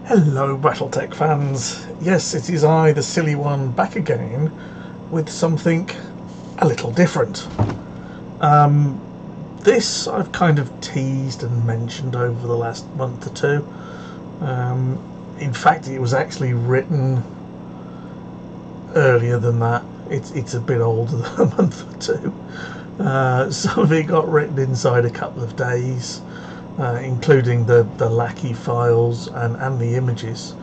Hello Battletech fans, yes it is I, the silly one, back again with something a little different. This I've kind of teased and mentioned over the last month or two. In fact it was actually written earlier than that. It's a bit older than a month or two. Some of it got written inside a couple of days. Including the lackey files and the images,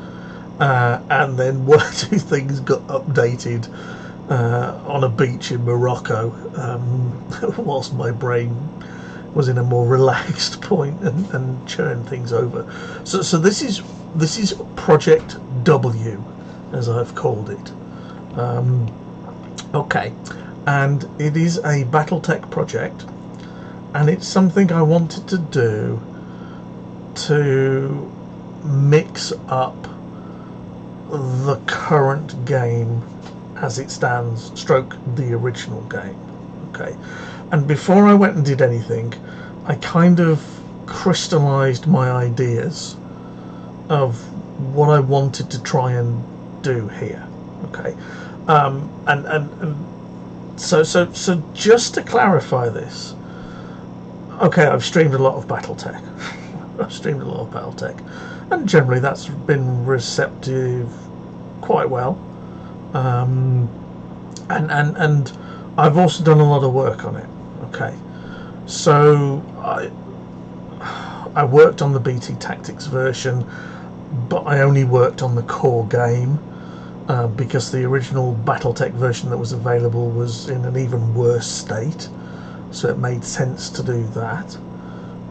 and then one or two things got updated on a beach in Morocco whilst my brain was in a more relaxed point and churned things over. So this is Project W, as I've called it. Okay, and it is a Battletech project. And it's something I wanted to do to mix up the current game as it stands, stroke the original game. Okay, and before I went and did anything, I kind of crystallized my ideas of what I wanted to try and do here. Okay, so just to clarify this. Okay, I've streamed a lot of Battletech. And generally that's been receptive quite well. And I've also done a lot of work on it. Okay, so I worked on the BT Tactics version, but I only worked on the core game because the original Battletech version that was available was in an even worse state. So it made sense to do that,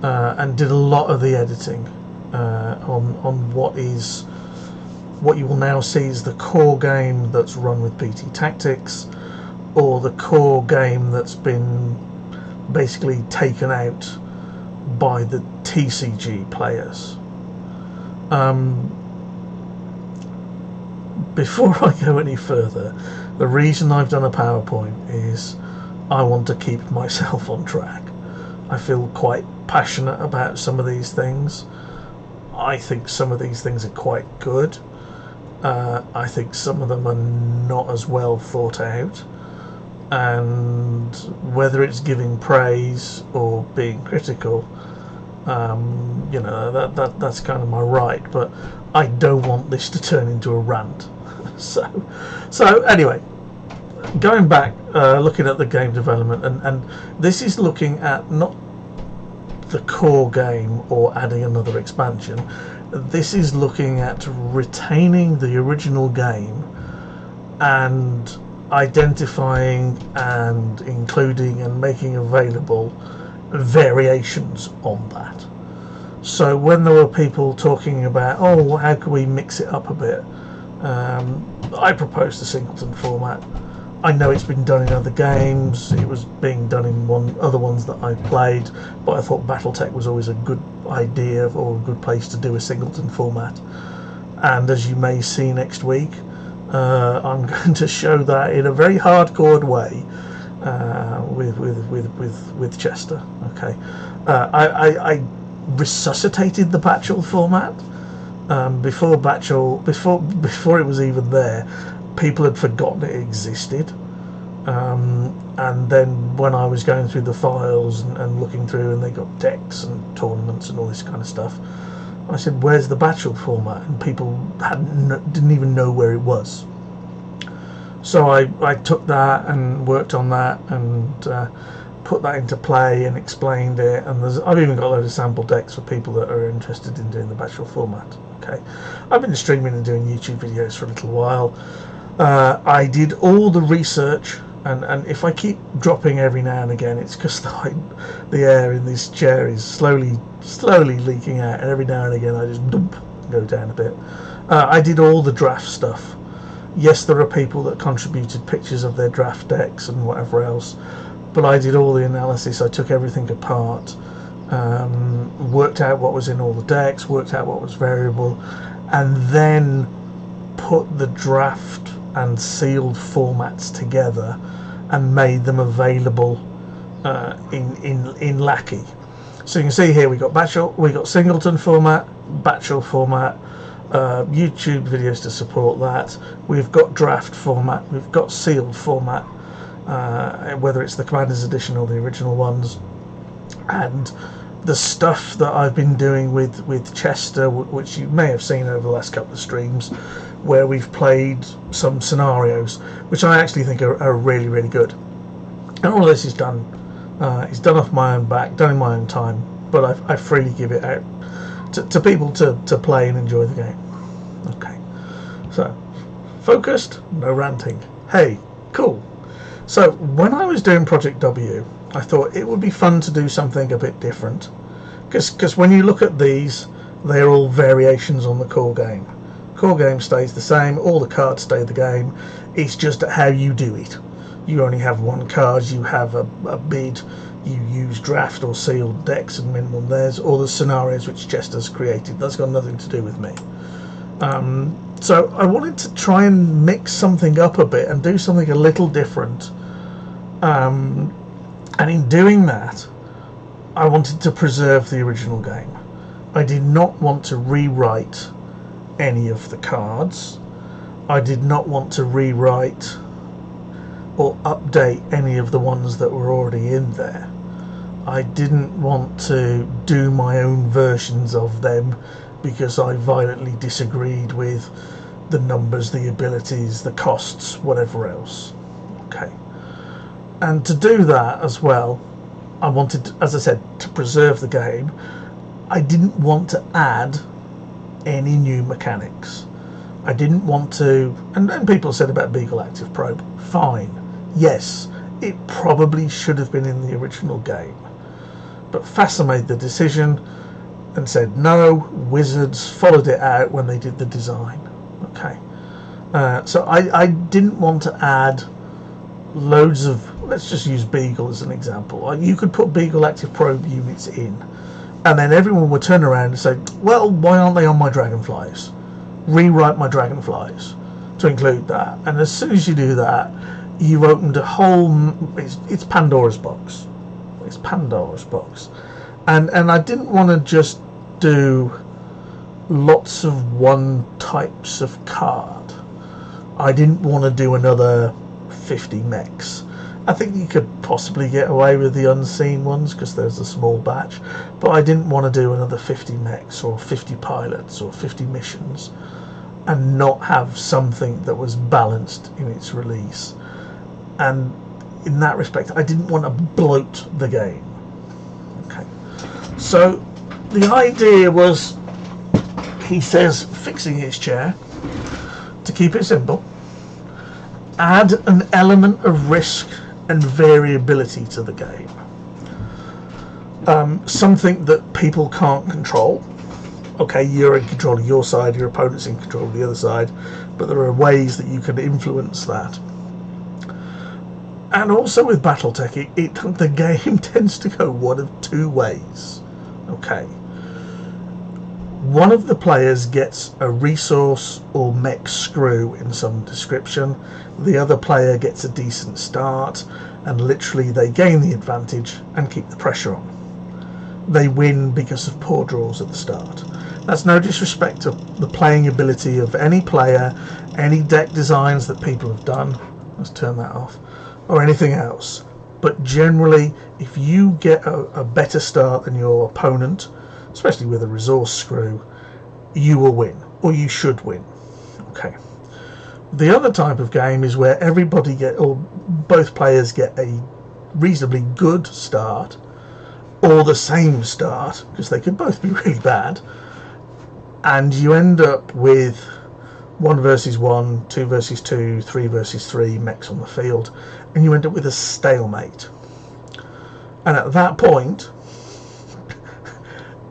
and did a lot of the editing on what you will now see is the core game that's run with BT Tactics, or the core game that's been basically taken out by the TCG players. Before I go any further, the reason I've done a PowerPoint is I want to keep myself on track. I feel quite passionate about some of these things. I think some of these things are quite good. I think some of them are not as well thought out. And whether it's giving praise or being critical, that's kind of my right. But I don't want this to turn into a rant. So anyway. Going back, looking at the game development, and this is looking at not the core game or adding another expansion. This is looking at retaining the original game and identifying and including and making available variations on that. So when there were people talking about, oh, how can we mix it up a bit, I proposed the singleton format. I know it's been done in other games. It was being done in other ones that I played, but I thought Battletech was always a good idea or a good place to do a singleton format. And as you may see next week, I'm going to show that in a very hardcore way with Chester. Okay, I resuscitated the Batchel format before it was even there. People had forgotten it existed, and then when I was going through the files and looking through, and they got decks and tournaments and all this kind of stuff, I said, where's the Battle format? And people didn't even know where it was. So I took that and worked on that and put that into play and explained it, and I've even got a load of sample decks for people that are interested in doing the Battle format. Okay, I've been streaming and doing YouTube videos for a little while. I did all the research, and if I keep dropping every now and again, it's because the air in this chair is slowly leaking out, and every now and again I just go down a bit. I did all the draft stuff. Yes, there are people that contributed pictures of their draft decks and whatever else, but I did all the analysis. I took everything apart, worked out what was in all the decks, worked out what was variable, and then put the draft and sealed formats together and made them available in Lackey. So you can see here we got Batchel, we got Singleton format, Batchel format, YouTube videos to support that. We've got draft format, we've got sealed format, whether it's the Commander's Edition or the original ones, and the stuff that I've been doing with Chester, which you may have seen over the last couple of streams, where we've played some scenarios, which I actually think are really, really good. And all of this is done. It's done off my own back, done in my own time, but I freely give it out to people to play and enjoy the game. Okay, so focused, no ranting. Hey, cool. So when I was doing Project W, I thought it would be fun to do something a bit different, because when you look at these, they're all variations on the core game. Core game stays the same, all the cards stay the game, it's just how you do it. You only have one card, you have a bid, you use draft or sealed decks and minimum theirs, or the scenarios which Chester's created. That's got nothing to do with me. So I wanted to try and mix something up a bit and do something a little different. And in doing that, I wanted to preserve the original game. I did not want to rewrite any of the cards. I did not want to rewrite or update any of the ones that were already in there. I didn't want to do my own versions of them because I violently disagreed with the numbers, the abilities, the costs, whatever else. Okay. And to do that as well, I wanted, as I said, to preserve the game. I didn't want to add any new mechanics. I didn't want to, and people said about Beagle Active Probe, fine. Yes, it probably should have been in the original game. But FASA made the decision and said no. Wizards followed it out when they did the design. Okay. So I didn't want to add loads of, let's just use Beagle as an example. You could put Beagle Active Probe units in, and then everyone would turn around and say, well, why aren't they on my Dragonflies? Rewrite my Dragonflies to include that. And as soon as you do that, you've opened a whole, it's Pandora's box. It's Pandora's box. And I didn't want to just do lots of one types of card. I didn't want to do another 50 mechs. I think you could possibly get away with the unseen ones because there's a small batch, but I didn't want to do another 50 mechs or 50 pilots or 50 missions and not have something that was balanced in its release. And in that respect, I didn't want to bloat the game. Okay, so the idea was, he says, fixing his chair, to keep it simple, add an element of risk and variability to the game. Something that people can't control. Okay, you're in control of your side, your opponent's in control of the other side, but there are ways that you can influence that. And also with Battletech, the game tends to go one of two ways. Okay. One of the players gets a resource or mech screw in some description. The other player gets a decent start, and literally they gain the advantage and keep the pressure on. They win because of poor draws at the start. That's no disrespect to the playing ability of any player, any deck designs that people have done. Let's turn that off. Or anything else. But generally, if you get a better start than your opponent, especially with a resource screw, you will win, or you should win. Okay. The other type of game is where both players get a reasonably good start, or the same start, because they could both be really bad, and you end up with 1 versus 1, 2 versus 2, 3 versus 3 mechs on the field, and you end up with a stalemate. And at that point,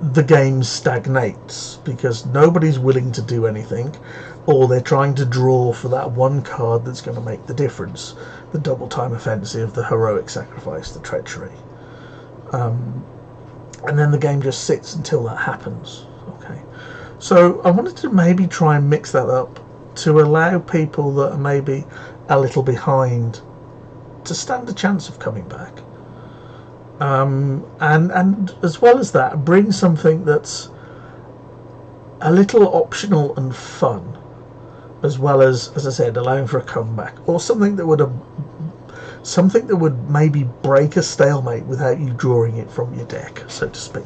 the game stagnates because nobody's willing to do anything, or they're trying to draw for that one card that's going to make the difference. The double time offensive, the heroic sacrifice, the treachery. And then the game just sits until that happens. Okay. So I wanted to maybe try and mix that up to allow people that are maybe a little behind to stand a chance of coming back. And as well as that, bring something that's a little optional and fun, as well as I said, allowing for a comeback, or something that would maybe break a stalemate without you drawing it from your deck, so to speak.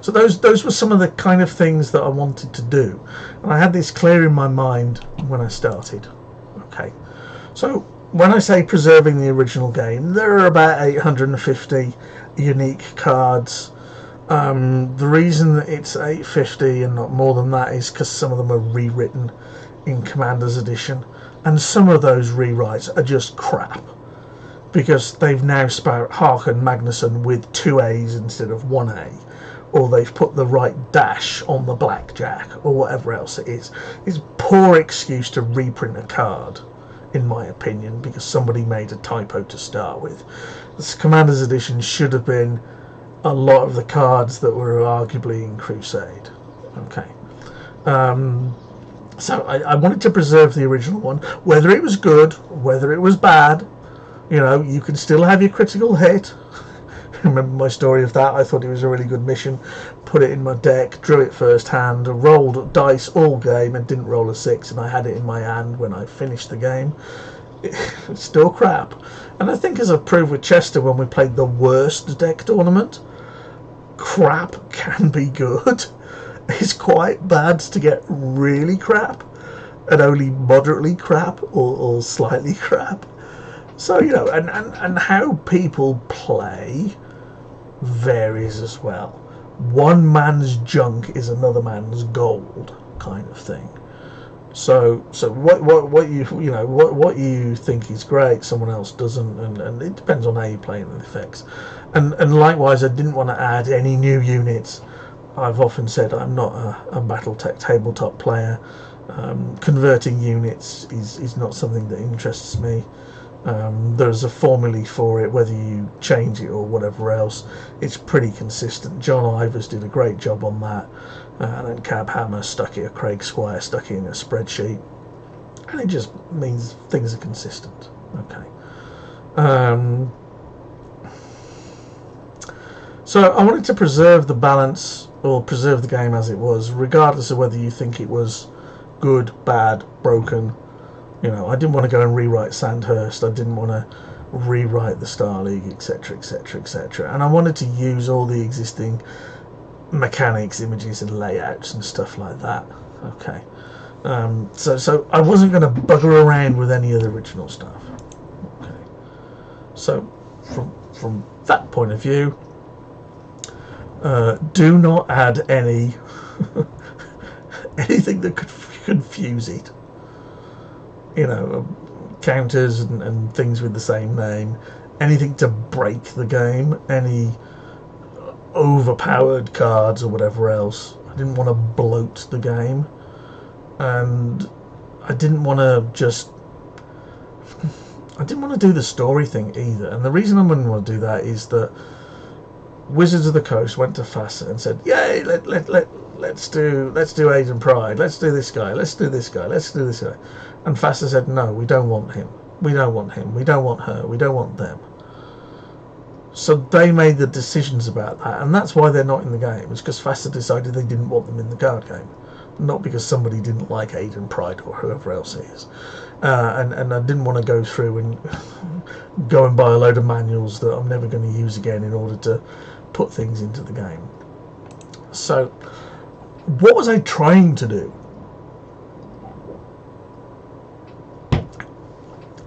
So those were some of the kind of things that I wanted to do, and I had this clear in my mind when I started. Okay, so when I say preserving the original game, there are about 850 unique cards. The reason that it's 850 and not more than that is because some of them are rewritten in Commander's Edition, and some of those rewrites are just crap, because they've now spelled Harken Magnuson with 2 A's instead of 1 A, or they've put the right dash on the blackjack, or whatever else it is. It's poor excuse to reprint a card, in my opinion, because somebody made a typo to start with. This Commander's Edition should have been a lot of the cards that were arguably in Crusade. Okay. So I wanted to preserve the original one, whether it was good, whether it was bad. You know, you can still have your critical hit. Remember my story of that? I thought it was a really good mission. Put it in my deck, drew it first hand, rolled dice all game and didn't roll a 6, and I had it in my hand when I finished the game. It's still crap. And I think, as I proved with Chester when we played the worst deck tournament, crap can be good. It's quite bad to get really crap and only moderately crap or slightly crap. So, you know, and how people play varies as well. One man's junk is another man's gold, kind of thing. So what you think is great, someone else doesn't, and it depends on how you play the effects. And likewise, I didn't want to add any new units. I've often said I'm not a Battletech tabletop player. Converting units is not something that interests me. There's a formula for it, whether you change it or whatever else. It's pretty consistent. John Ivers did a great job on that, and then Cab Hammer stuck it, Craig Squire stuck it in a spreadsheet, and it just means things are consistent. Okay. So I wanted to preserve the balance, or preserve the game as it was, regardless of whether you think it was good, bad, broken. You know, I didn't want to go and rewrite Sandhurst. I didn't want to rewrite the Star League, etc., etc., etc. And I wanted to use all the existing mechanics, images, and layouts and stuff like that. Okay. So I wasn't going to bugger around with any of the original stuff. Okay. So from that point of view, do not add any anything that could confuse it. You know, counters and things with the same name, anything to break the game, any overpowered cards or whatever else. I didn't want to bloat the game, and I didn't want to do the story thing either. And the reason I wouldn't want to do that is that Wizards of the Coast went to FASA and said, "Yay, let's do Aiden Pride. Let's do this guy. Let's do this guy. Let's do this guy." And FASA said, "No, we don't want him. We don't want him. We don't want her. We don't want them." So they made the decisions about that, and that's why they're not in the game. It's because FASA decided they didn't want them in the card game, not because somebody didn't like Aiden Pride or whoever else it is. And I didn't want to go through and go and buy a load of manuals that I'm never going to use again in order to put things into the game. So what was I trying to do?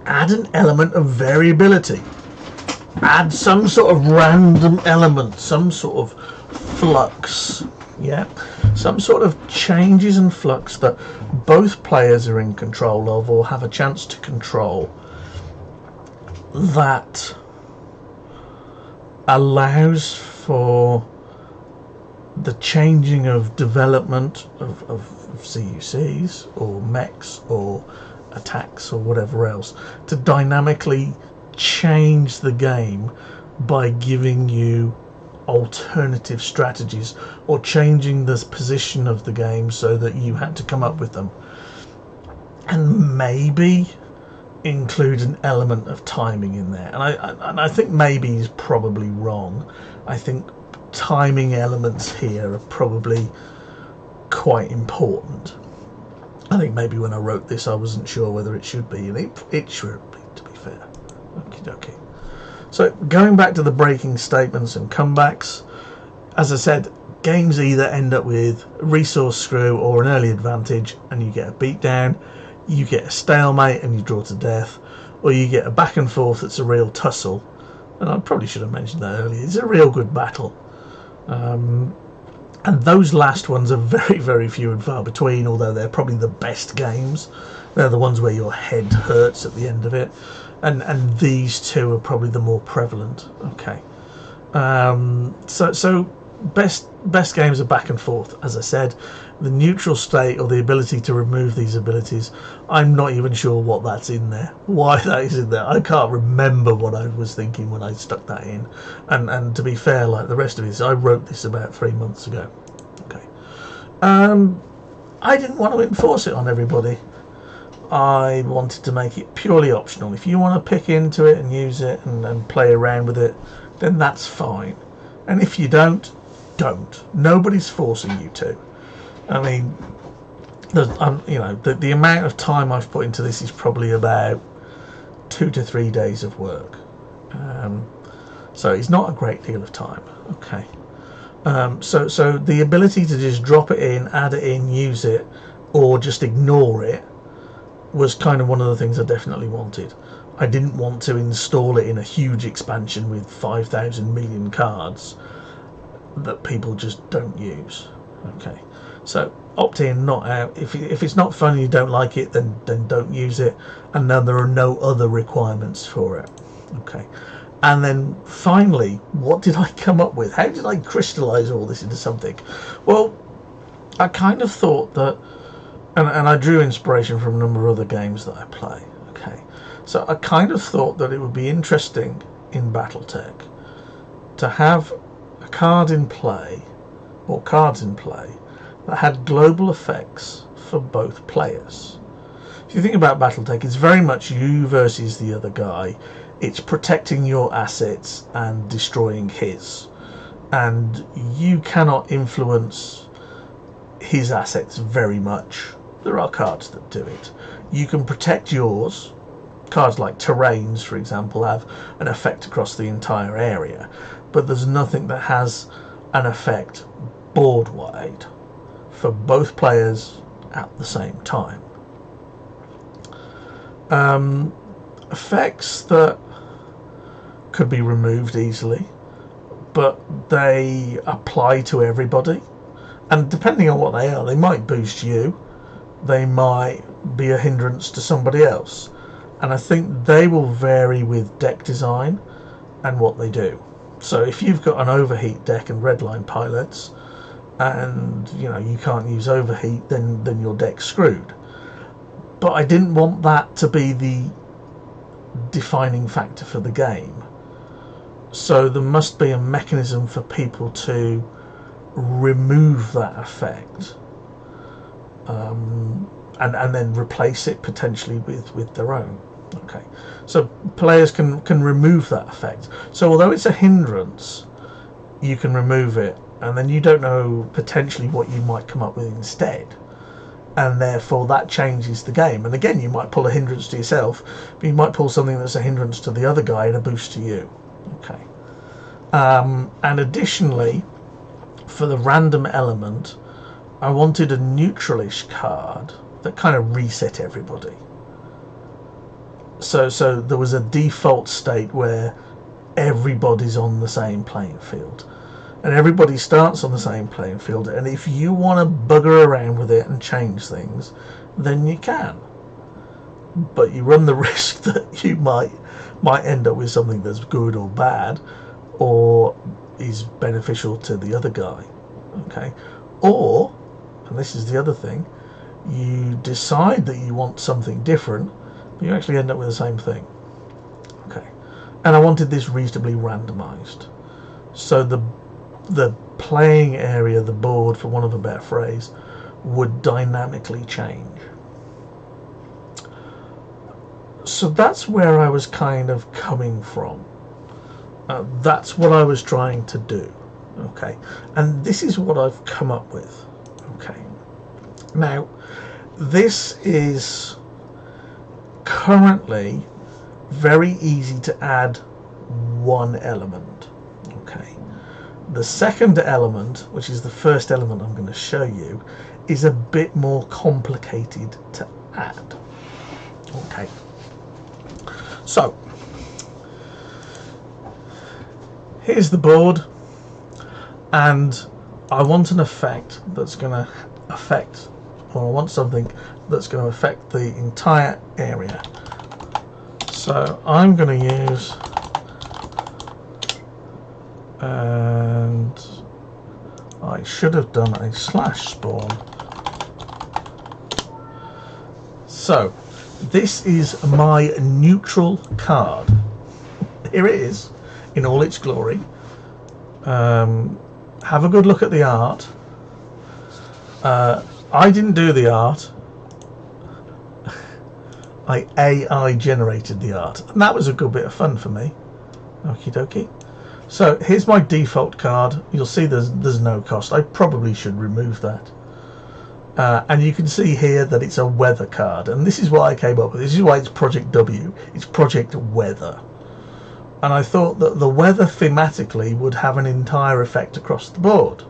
Add an element of variability. Add some sort of random element, some sort of flux, yeah? Some sort of changes and flux that both players are in control of or have a chance to control, that allows for the changing of development of CUCs or mechs or attacks or whatever else, to dynamically change the game by giving you alternative strategies or changing the position of the game so that you had to come up with them, and maybe include an element of timing in there. And I think maybe is probably wrong. I think timing elements here are probably quite important. I think maybe when I wrote this I wasn't sure whether it should be, and it should be, to be fair. Okay. So going back to the breaking statements and comebacks, as I said, games either end up with a resource screw or an early advantage and you get a beatdown, you get a stalemate and you draw to death, or you get a back and forth that's a real tussle. And I probably should have mentioned that earlier. It's a real good battle. And those last ones are very, very few and far between, although they're probably the best games. They're the ones where your head hurts at the end of it. And these two are probably the more prevalent. Okay. So best games are back and forth, as I said. The neutral state, or the ability to remove these abilities, I'm not even sure what that's in there, why that is in there. I can't remember what I was thinking when I stuck that in, and to be fair, like the rest of this, I wrote this about 3 months ago. Okay. I didn't want to enforce it on everybody. I wanted to make it purely optional. If you want to pick into it and use it and play around with it, then that's fine. And if you don't. Nobody's forcing you to. I mean, the amount of time I've put into this is probably about 2 to 3 days of work. So it's not a great deal of time. Okay. So the ability to just drop it in, add it in, use it, or just ignore it was kind of one of the things I definitely wanted. I didn't want to install it in a huge expansion with 5,000 million cards that people just don't use. Okay, so opt in, not out. If it's not fun and you don't like it, then don't use it, and then there are no other requirements for it. Okay, and then finally, what did I come up with? How did I crystallize all this into something? Well, I kind of thought that, and I drew inspiration from a number of other games that I play. Okay, so I kind of thought that it would be interesting in Battletech to have a card in play, or cards in play, that had global effects for both players. If you think about Battletech, it's very much you versus the other guy. It's protecting your assets and destroying his, and you cannot influence his assets very much. There are cards that do it. You can protect yours. Cards like terrains, for example, have an effect across the entire area, but there's nothing that has an effect board wide for both players at the same time. Effects that could be removed easily, but they apply to everybody, and depending on what they are, they might boost you, they might be a hindrance to somebody else, and I think they will vary with deck design and what they do. So if you've got an overheat deck and redline pilots, and you can't use overheat, then your deck's screwed. But I didn't want that to be the defining factor for the game. So there must be a mechanism for people to remove that effect, and then replace it potentially with their own. Okay, so players can remove that effect. So although it's a hindrance, you can remove it, and then you don't know potentially what you might come up with instead, and therefore that changes the game. And again, you might pull a hindrance to yourself, but you might pull something that's a hindrance to the other guy and a boost to you. Okay, and additionally, for the random element, I wanted a neutralish card that kind of reset everybody. So there was a default state where everybody's on the same playing field, and everybody starts on the same playing field, and if you want to bugger around with it and change things, then you can, but you run the risk that you might end up with something that's good or bad, or is beneficial to the other guy. Okay, or, and this is the other thing, you decide that you want something different, but you actually end up with the same thing. Okay, and I wanted this reasonably randomized, so the playing area, the board, for want of a better phrase, would dynamically change. So that's where I was kind of coming from. That's what I was trying to do. Okay, and this is what I've come up with. Okay, Now, this is currently very easy to add one element. Okay. The second element, which is the first element I'm going to show you, is a bit more complicated to add. Okay. So, here's the board, and I want an effect that's going to affect, or I want something that's going to affect the entire area. So I'm going to use, and I should have done a slash spawn. So this is my neutral card. Here it is in all its glory. Have a good look at the art. I didn't do the art. I AI generated the art, and that was a good bit of fun for me. Okie dokie. So here's my default card. You'll see there's no cost. I probably should remove that. And you can see here that it's a weather card, and this is what I came up with. This is why it's Project W. It's Project Weather. And I thought that the weather thematically would have an entire effect across the board.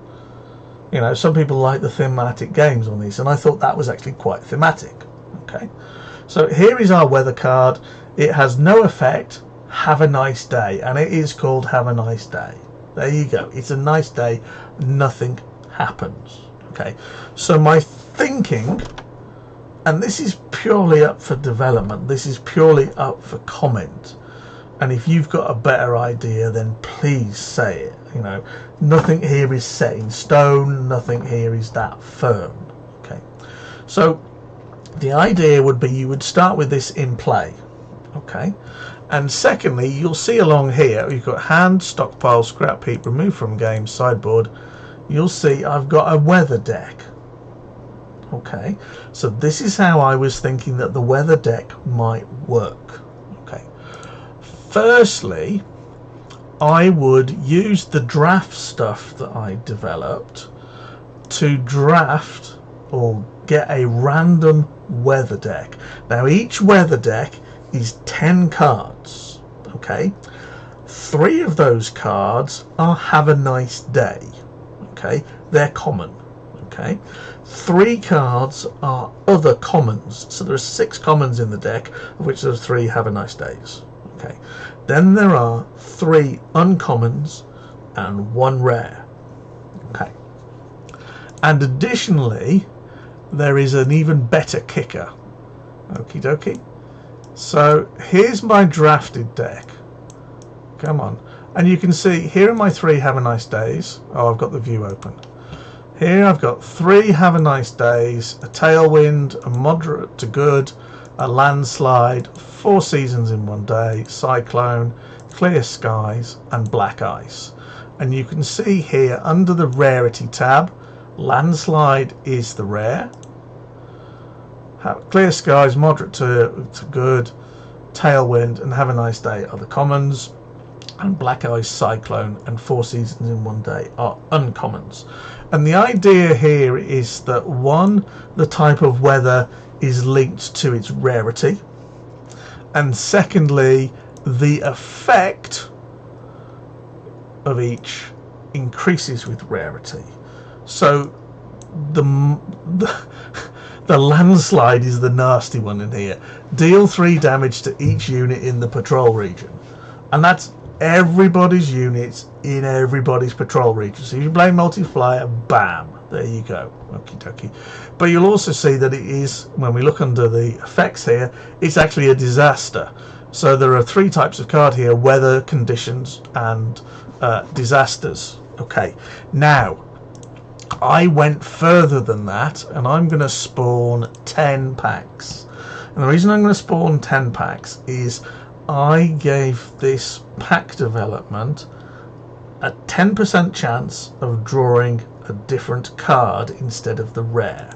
You know, some people like the thematic games on these, and I thought that was actually quite thematic. Okay, so here is our weather card. It has no effect. Have a nice day, and it is called Have a Nice Day. There you go. It's a nice day. Nothing happens. Okay, so my thinking, and this is purely up for development. This is purely up for comment. And if you've got a better idea, then please say it. You know, nothing here is set in stone. Nothing here is that firm. Okay, so the idea would be you would start with this in play. Okay, and secondly, you'll see along here you've got hand, stockpile, scrap heap, remove from game, sideboard. You'll see I've got a weather deck. Okay, so this is how I was thinking that the weather deck might work. Okay. Firstly, I would use the draft stuff that I developed to draft or get a random weather deck. Now each weather deck is 10 cards. Okay, 3 of those cards are Have a Nice Day. Okay, they're common. Okay, 3 cards are other commons. So there are 6 commons in the deck, of which there's 3 Have a Nice Days. Okay, then there are 3 uncommons and 1 rare. Okay, and additionally there is an even better kicker. Okie dokie. So here's my drafted deck. Come on, and you can see here are my 3 Have a Nice Days. Oh, I've got the view open. Here I've got 3 Have a Nice Days, a tailwind, a moderate to good, a landslide, 4 seasons in one day, cyclone, clear skies, and black ice. And you can see here under the rarity tab, landslide is the rare, clear skies, moderate to good, tailwind, and Have a Nice Day are the commons, and black ice, cyclone, and 4 seasons in one day are uncommons. And the idea here is that 1, the type of weather is linked to its rarity, and secondly, the effect of each increases with rarity. So the landslide is the nasty one in here. Deal 3 damage to each unit in the patrol region, and that's everybody's units in everybody's patrol region. So if you play multiplier, bam, there you go. Okie dokie. But you'll also see that it is, when we look under the effects here, it's actually a disaster. So there are 3 types of card here: weather, conditions, and disasters. Okay, now I went further than that, and I'm going to spawn 10 packs. And the reason I'm going to spawn 10 packs is I gave this pack development a 10% chance of drawing a different card instead of the rare.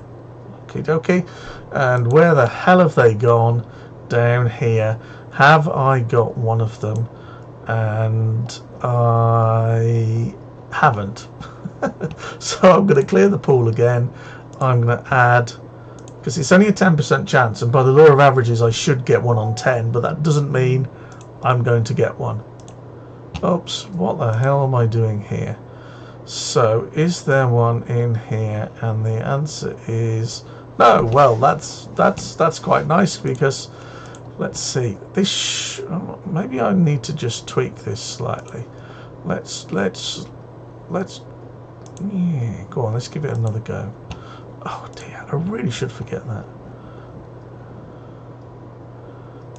Okie dokie. And where the hell have they gone? Down here. Have I got one of them? And I haven't. So I'm going to clear the pool again, I'm going to add, because it's only a 10% chance, and by the law of averages I should get one on 10, but that doesn't mean I'm going to get one. Oops, what the hell am I doing here? So is there one in here? And the answer is no. Well, that's quite nice, because let's see, this maybe I need to just tweak this slightly. Let's yeah, go on, let's give it another go. Oh dear, I really should forget that.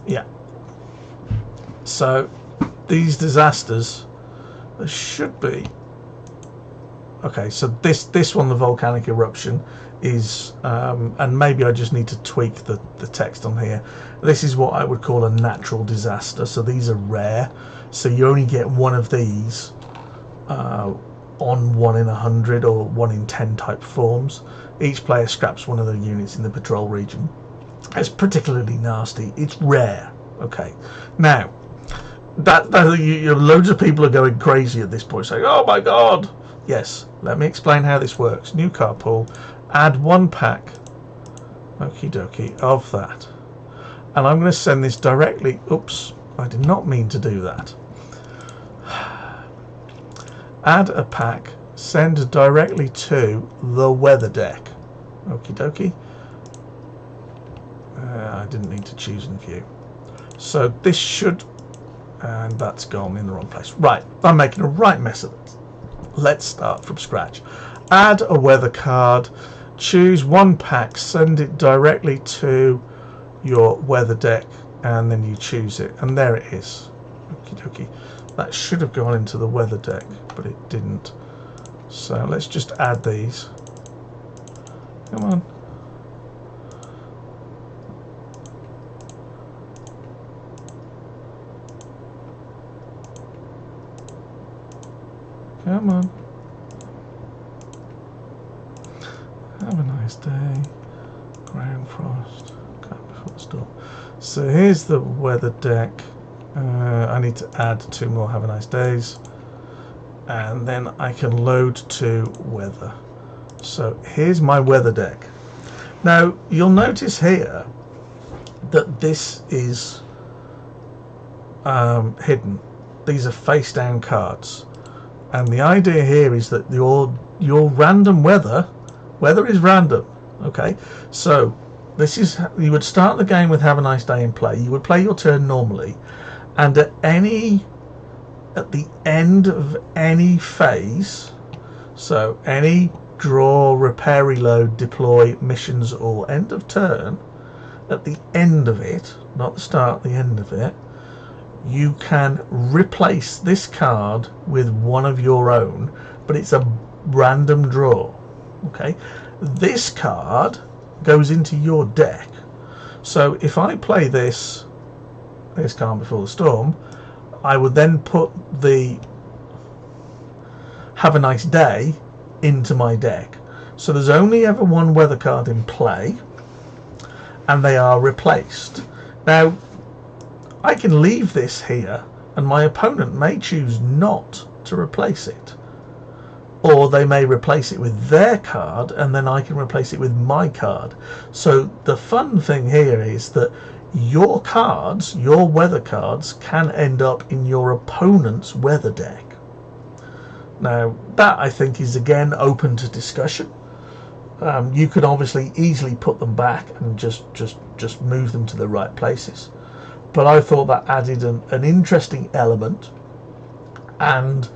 Yeah, so these disasters, there should be, okay, so this one, the volcanic eruption, is and maybe I just need to tweak the text on here. This is what I would call a natural disaster, so these are rare, so you only get one of these on 1 in 100 or 1 in 10 type forms. Each player scraps one of the units in the patrol region. It's particularly nasty. It's rare. Okay, now that loads of people are going crazy at this point, saying, "Oh my God!" Yes, let me explain how this works. New card pool, add 1 pack, okie dokie, of that, and I'm going to send this directly. Oops, I did not mean to do that. Add a pack, send directly to the weather deck. Okie dokie. I didn't need to choose in view. So this should, and that's gone in the wrong place. Right, I'm making a right mess of it. Let's start from scratch. Add a weather card, choose 1 pack, send it directly to your weather deck, and then you choose it, and there it is. Okie dokie. That should have gone into the weather deck, but it didn't. So let's just add these. Come on. Come on. Have a nice day. Ground frost. Calm before the storm. So here's the weather deck. I need to add 2 more have a nice days. And then I can load to weather. So here's my weather deck. Now you'll notice here that this is hidden. These are face down cards. And the idea here is that your random weather is random. Okay, so this is, you would start the game with have a nice day in play. You would play your turn normally, and at the end of any phase, so any draw, repair, reload, deploy, missions, or end of turn, at the end of it, not the start, the end of it, you can replace this card with one of your own, but it's a random draw. Okay, this card goes into your deck. So if I play this Calm Before the Storm, I would then put the Have a Nice Day into my deck. So there's only ever 1 weather card in play, and they are replaced. Now I can leave this here, and my opponent may choose not to replace it, or they may replace it with their card, and then I can replace it with my card. So the fun thing here is that your cards, your weather cards, can end up in your opponent's weather deck. Now that, I think, is again open to discussion. You could obviously easily put them back and just move them to the right places, but I thought that added an interesting element and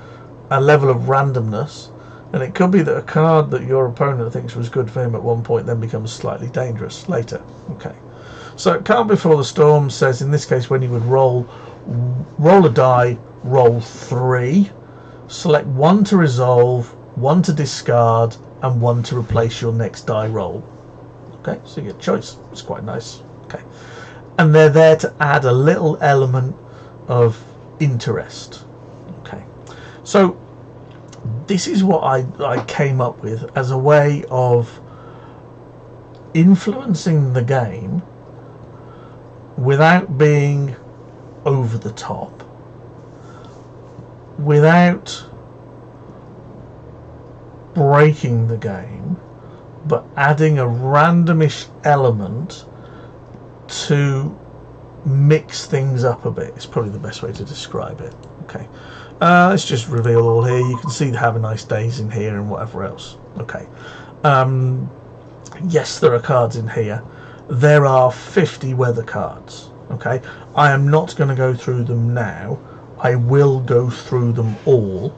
a level of randomness. And it could be that a card that your opponent thinks was good for him at one point then becomes slightly dangerous later. Okay, so Calm Before the Storm says, in this case, when you would roll a die, roll 3, select 1 to resolve, 1 to discard, and 1 to replace your next die roll. Okay, so you get choice. It's quite nice. Okay, and they're there to add a little element of interest. Okay, so this is what I came up with as a way of influencing the game without being over the top, without breaking the game, but adding a randomish element to mix things up a bit is probably the best way to describe it. Okay, let's just reveal all here. You can see the Have a Nice Days in here and whatever else. Okay, yes, there are cards in here. There are 50 weather cards. Okay, I am not going to go through them now. I will go through them all.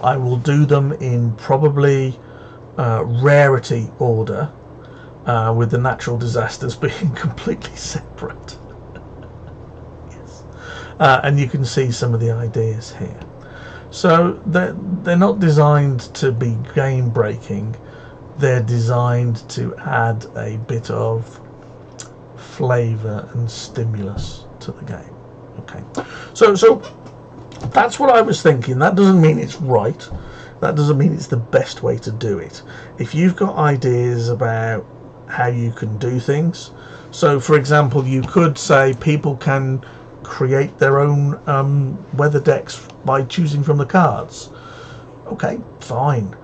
I will do them in probably rarity order, with the natural disasters being completely separate. Yes, and you can see some of the ideas here. So they're not designed to be game breaking. They're designed to add a bit of flavour and stimulus to the game. Okay, so that's what I was thinking. That doesn't mean it's right. That doesn't mean it's the best way to do it. If you've got ideas about how you can do things, so for example, you could say people can create their own weather decks by choosing from the cards. Okay, fine.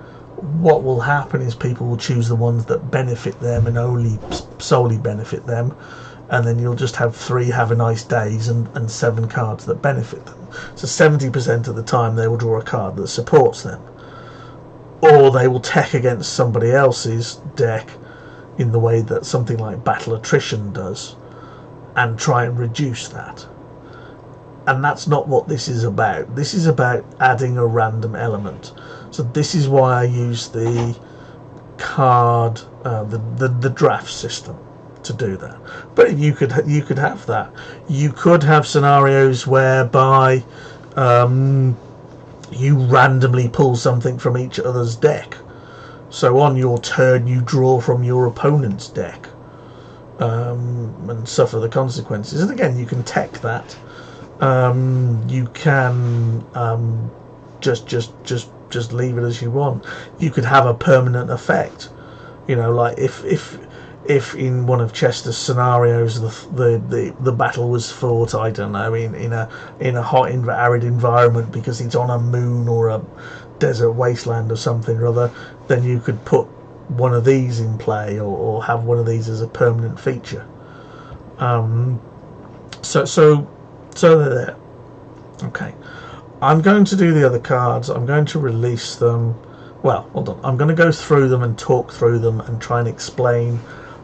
What will happen is people will choose the ones that benefit them and only solely benefit them, and then you'll just have 3 Have a Nice Days and 7 cards that benefit them. So 70% of the time they will draw a card that supports them, or they will tech against somebody else's deck in the way that something like Battle Attrition does, and try and reduce that. And that's not what this is about. This is about adding a random element. So this is why I use the card, the draft system to do that. But you could have that. You could have scenarios whereby you randomly pull something from each other's deck. So on your turn you draw from your opponent's deck, and suffer the consequences. And again, you can tech that. You can just leave it as you want. You could have a permanent effect. You know, like if in one of Chester's scenarios the battle was fought, I don't know, in a hot arid environment because it's on a moon or a desert wasteland or something or other, then you could put one of these in play, or have one of these as a permanent feature. So they're there. Okay, I'm going to do the other cards. I'm going to release them. Well, hold on. I'm going to go through them and talk through them and try and explain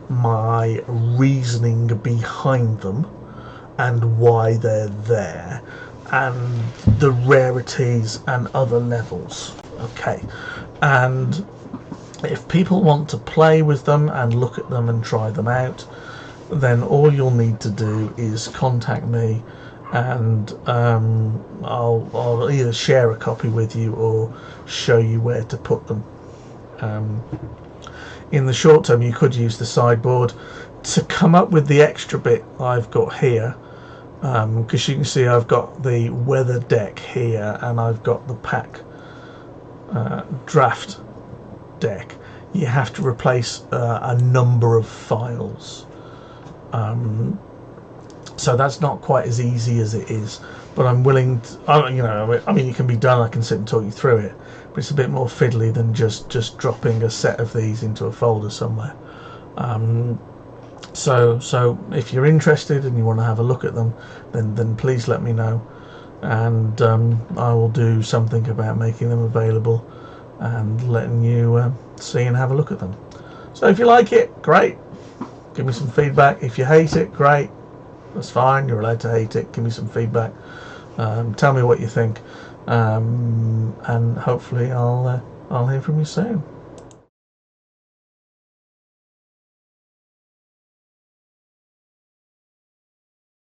my reasoning behind them and why they're there, and the rarities and other levels. Okay, and if people want to play with them and look at them and try them out, then all you'll need to do is contact me, and I'll either share a copy with you or show you where to put them. In the short term, you could use the sideboard to come up with the extra bit I've got here, because you can see I've got the weather deck here and I've got the pack draft deck. You have to replace a number of files, so that's not quite as easy as it is, but I'm willing to, you know, I mean, it can be done. I can sit and talk you through it, but it's a bit more fiddly than just dropping a set of these into a folder somewhere. So if you're interested and you want to have a look at them, then please let me know, and I will do something about making them available and letting you see and have a look at them. So if you like it, great, give me some feedback. If you hate it, great, that's fine, you're allowed to hate it. Give me some feedback, tell me what you think, and hopefully I'll hear from you soon.